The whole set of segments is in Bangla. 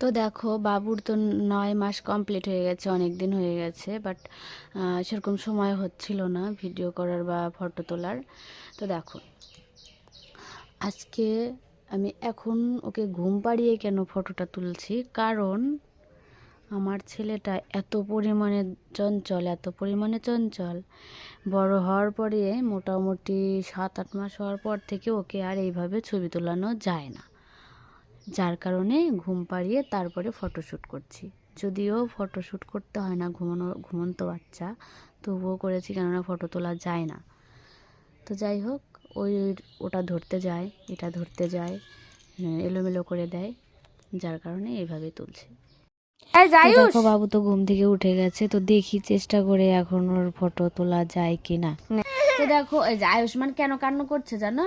তো দেখো বাবুর তো 9 মাস কমপ্লিট হয়ে গেছে, অনেক দিন হয়ে গেছে, বাট সেরকম সময় হচ্ছিল না ভিডিও করার বা ফটো তোলার। তো দেখো আজকে আমি এখন ওকে ঘুম পাড়িয়ে কেন ফটোটা তুলছি, কারণ আমার ছেলেটা এত পরিমাণে চঞ্চল, বড় হওয়ার পরে মোটামুটি 7-8 মাস হওয়ার পর থেকে ওকে আর এইভাবে ছবি তোলানো যায় না, যার কারণে ঘুম পাড়িয়ে তারপরে ফটোশ্যুট করছি। যদিও ফটোশ্যুট করতে হয় না, ঘুমন্ত বাচ্চা, তবুও করেছি, কেননা ফটো তোলা যায় না। তো যাই হোক, ওটা ধরতে যায়, এটা ধরতে যায়, এলোমেলো করে দেয়, যার কারণে এইভাবে তুলছি। দেখো বাবু তো ঘুম থেকে উঠে গেছে, তো দেখি চেষ্টা করে এখন ওর ফটো তোলা যায় কি না। তো দেখো এই যে আয়ুষ্মান কেন কান্না করছে জানো,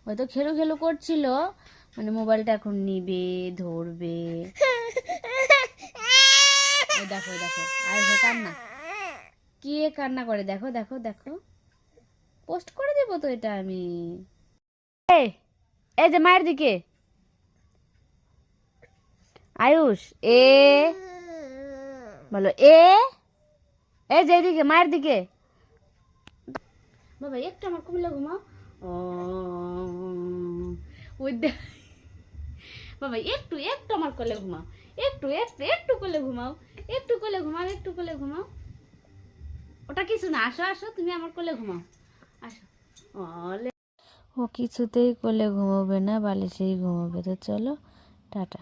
ওই তো খেলু খেলু করছিল, মানে মোবাইলটা এখন নিবে, ধরবে। দেখো দেখো আয়ুষের কান্না, কি কান্না করে, দেখো দেখো দেখো, পোস্ট করে দেব তো এটা আমি। এই যে মায়ের দিকে, আয়ুষ এ বলো, এই যে এদিকে মায়ের দিকে। বাবা একটু আমার কুমিল্লা ঘুমাও, ও ওই বাবা একটু একটু আমার কোলে ঘুমাও, একটু একটু একটু কোলে ঘুমাও, একটু কোলে ঘুমাও, একটু কোলে ঘুমাও। ওটা কিছু না, আসো আসো তুমি আমার কোলে ঘুমাও, আসো। ও কিছুতেই কোলে ঘুমাবে না, বালিশেই ঘুমাবে। তো চলো টাটা।